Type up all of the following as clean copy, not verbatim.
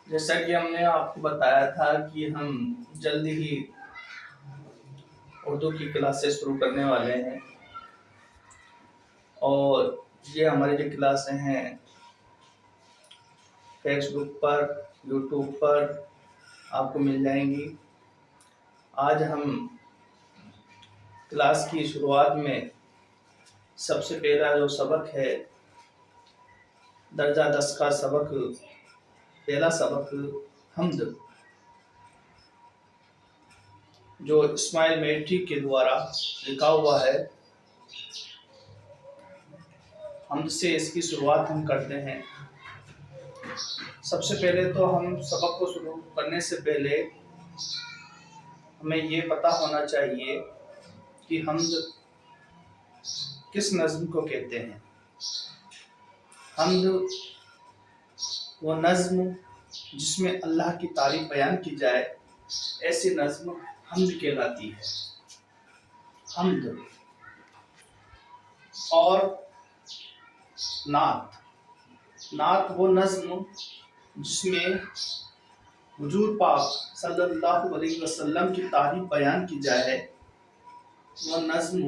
جیسا کہ ہم نے آپ کو بتایا تھا کہ ہم جلد ہی اردو کی کلاسیں شروع کرنے والے ہیں، اور یہ ہماری جو کلاسیں ہیں فیس بک پر، یوٹیوب پر آپ کو مل جائیں گی۔ آج ہم کلاس کی شروعات میں سب سے پہلا جو سبق ہے، درجہ 10 کا سبق، پہلا سبق حمد، جو اسماعیل میٹھی کے دوارا لکھا ہوا ہے، حمد سے اس کی شروعات ہم کرتے ہیں۔ سب سے پہلے تو ہم سبق کو شروع کرنے سے پہلے ہمیں یہ پتہ ہونا چاہیے کہ حمد کس نظم کو کہتے ہیں۔ حمد وہ نظم جس میں اللہ کی تعریف بیان کی جائے، ایسی نظم حمد کہلاتی ہے۔ حمد اور نعت وہ نظم جس میں حضور پاک صلی اللہ علیہ وسلم کی تعریف بیان کی جائے، وہ نظم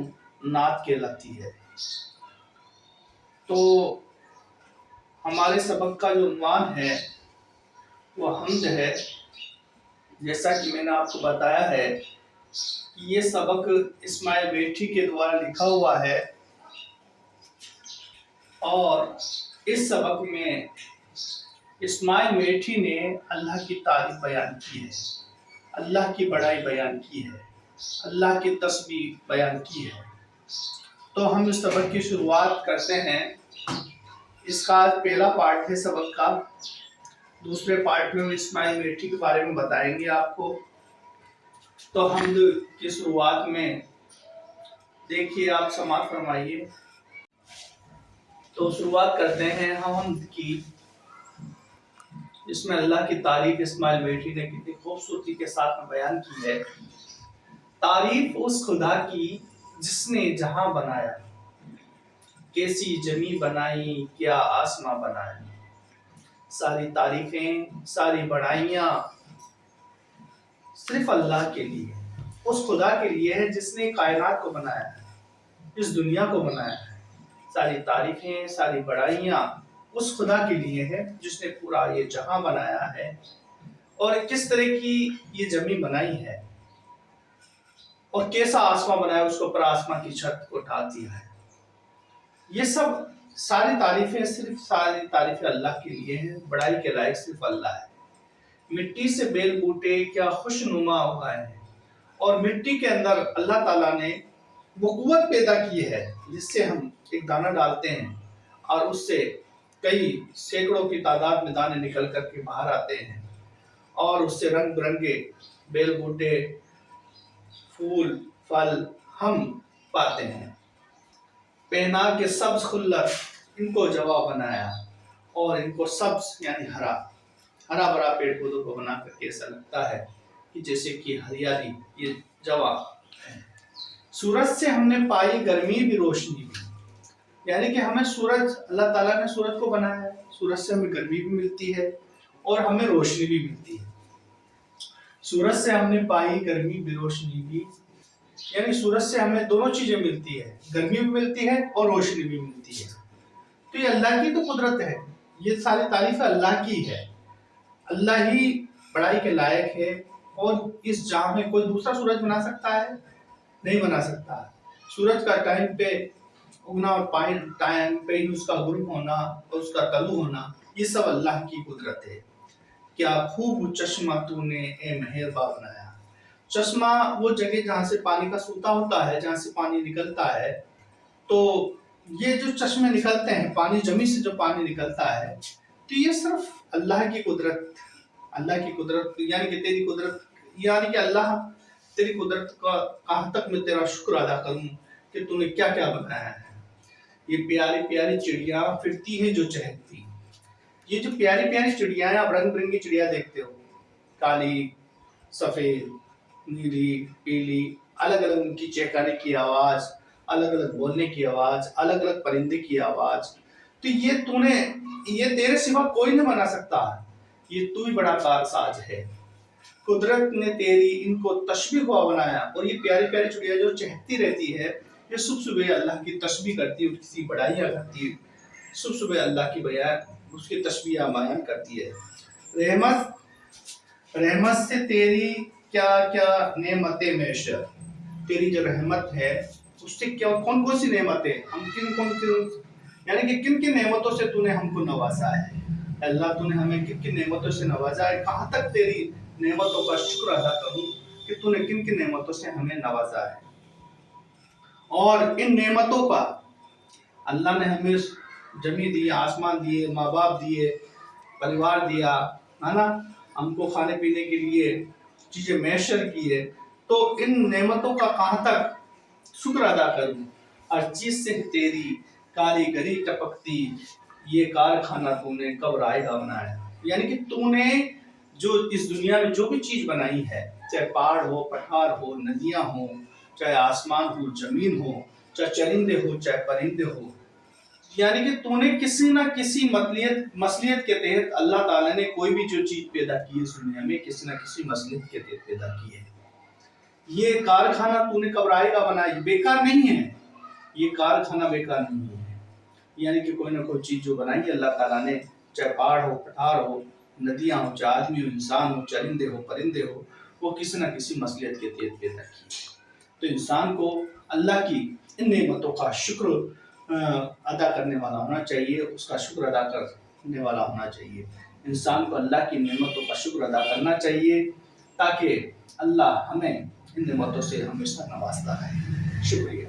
نعت کہلاتی ہے۔ تو ہمارے سبق کا جو عنوان ہے وہ حمد ہے۔ جیسا کہ میں نے آپ کو بتایا ہے کہ یہ سبق اسماعیل میٹھی کے دوارا لکھا ہوا ہے، اور اس سبق میں اسماعیل میٹھی نے اللہ کی تعریف بیان کی ہے، اللہ کی بڑائی بیان کی ہے، اللہ کی تسبیح بیان کی ہے۔ تو ہم اس سبق کی شروعات کرتے ہیں۔ اس کا پہلا پارٹ ہے سبق کا۔ دوسرے پارٹ میں اسماعیل میٹھی کے بارے میں بتائیں گے آپ کو۔ تو حمد کی شروعات میں دیکھیے، آپ سماعت فرمائیے۔ تو شروعات کرتے ہیں ہم حمد کی، جس میں اللہ کی تعریف اسماعیل میٹھی نے کتنی خوبصورتی کے ساتھ بیان کی ہے۔ تعریف اس خدا کی جس نے جہاں بنایا، کیسی زمین بنائی، کیا آسماں بنایا۔ ساری تعریفیں، ساری بڑائیاں صرف اللہ کے لیے، اس خدا کے لیے ہے جس نے کائنات کو بنایا ہے، اس دنیا کو بنایا ہے۔ ساری تعریفیں، ساری بڑائیاں اس خدا کے لیے ہے جس نے پورا یہ جہاں بنایا ہے، اور کس طرح کی یہ زمین بنائی ہے، اور کیسا آسمان بنایا، اس کو اوپر آسمان کی چھت کو اٹھا دیا ہے۔ یہ سب ساری تعریفیں اللہ کے لیے ہیں، بڑائی کے لائق صرف اللہ ہے۔ مٹی سے بیل بوٹے کیا خوش نما اگائے ہیں، اور مٹی کے اندر اللہ تعالیٰ نے وہ قوت پیدا کی ہے جس سے ہم ایک دانہ ڈالتے ہیں اور اس سے کئی سینکڑوں کی تعداد میں دانے نکل کر کے باہر آتے ہیں، اور اس سے رنگ برنگے بیل بوٹے، پھول، پھل ہم پاتے ہیں۔ پہنا کے سبز خلت ان کو جوا بنایا، اور ان کو سبز یعنی ہرا بھرا پیڑ پودوں کو بنا کر کے ایسا لگتا ہے کہ جیسے کہ ہریالی، یہ جوا ہے۔ سورج سے ہم نے پائی گرمی بھی روشنی بھی، یعنی کہ ہمیں سورج، اللہ تعالیٰ نے سورج کو بنایا ہے، سورج سے ہمیں گرمی بھی ملتی ہے اور ہمیں روشنی بھی ملتی ہے۔ سورج سے ہم نے پائی گرمی بھی روشنی بھی، یعنی سورج سے ہمیں دونوں چیزیں ملتی ہے، گرمی بھی ملتی ہے اور روشنی بھی ملتی ہے۔ تو یہ اللہ کی تو قدرت ہے، یہ ساری تعریف اللہ کی ہے۔ اللہ ہی بڑائی کے لائق ہے، اور اس جہاں میں کوئی دوسرا سورج بنا سکتا ہے؟ نہیں بنا سکتا۔ سورج کا ٹائم پہ اگنا اور ٹائم پہ ہی اس کا غروب ہونا اور اس کا طلوع ہونا، یہ سب اللہ کی قدرت ہے۔ کیا خوب چشمہ تو نے اے مہرباں بنایا۔ چشمہ وہ جگہ جہاں سے پانی کا سوتا ہوتا ہے، جہاں سے پانی نکلتا ہے۔ تو یہ جو چشمے نکلتے ہیں، پانی زمین سے جو پانی نکلتا ہے، تو یہ صرف اللہ کی قدرت یعنی کہ تیری قدرت، یعنی کہ اللہ تیری قدرت کا کہاں تک میں تیرا شکر ادا کروں کہ تو نے کیا کیا بنایا ہے۔ یہ پیاری پیاری چڑیاں پھرتی ہیں جو چہکتی، یہ جو پیاری پیاری چڑیاں ہیں، آپ رنگ برنگی چڑیاں دیکھتے ہو، کالی، سفید، نیلی، پیلی، الگ الگ ان کی چہکانے کی آواز، الگ الگ بولنے کی آواز، الگ الگ پرندے کی آواز۔ تو یہ تیرے سوا کوئی نہیں بنا سکتا، یہ تو ہی بڑا کارساز ہے۔ قدرت نے تیری ان کو تشبیہ ہوا بنایا، اور یہ پیاری پیاری چڑیا جو چہکتی رہتی ہے، یہ صبح صبح اللہ کی تسبیح کرتی ہے، کسی بڑائیاں کرتی ہے، صبح صبح اللہ کی اس کی تسبیح بیان کرتی ہے۔ رحمت سے تیری کیا کیا نعمتیں میسر، تیری جو رحمت ہے اس سے کیا کون کون سی نعمتیں، ہم یعنی کہ کن کن نعمتوں سے تو نے ہم کو نوازا ہے۔ اللہ تو نے ہمیں کن کن نعمتوں سے نوازا ہے، کہاں تک تیری نعمتوں کا شکر ادا کروں کہ تو نے کن کن نعمتوں سے ہمیں نوازا ہے۔ اور ان نعمتوں کا اللہ نے ہمیں زمین دی، آسمان دیے، ماں باپ دیے، پریوار دیا ہے نا، ہم کو کھانے پینے کے لیے چیزیں میسر کی ہے، تو ان نعمتوں کا کہاں تک شکر ادا کروں۔ ہر چیز سے تیری کاریگری ٹپکتی، یہ کارخانہ تو نے کب رائے گا بنایا، یعنی کہ تو نے جو اس دنیا میں جو بھی چیز بنائی ہے، چاہے پہاڑ ہو، پٹھار ہو، ندیاں ہوں، چاہے آسمان ہو، زمین ہو، چاہے چرندے ہو، چاہے پرندے ہو، یعنی کہ تو نے کسی نہ کسی مصلیت کے تحت اللہ تعالیٰ نے کوئی بھی جو چیز پیدا کی ہے اس دنیا میں، کسی نہ کسی مصلیت کے تحت پیدا کی ہے۔ یہ کارخانہ تو نے کب رائے گا بنایا، بیکار نہیں ہے، یہ کارخانہ بیکار نہیں ہے، یعنی کہ کوئی نہ کوئی چیز جو بنائی ہے اللہ تعالیٰ نے، چاہے پہاڑ ہو، پٹھار ہو، ندیاں ہو، چاہے آدمی ہو، انسان ہو، چرندے ہو، پرندے ہو، وہ کسی نہ کسی مصلیت کے تحت پیدا کی ہے۔ تو انسان کو اللہ کی ان نعمتوں کا شکر ادا کرنے والا ہونا چاہیے، اس کا شکر ادا کرنے والا ہونا چاہیے۔ انسان کو اللہ کی نعمتوں کا شکر ادا کرنا چاہیے، تاکہ اللہ ہمیں ان نعمتوں سے ہمیشہ نوازتا ہے۔ شکریہ۔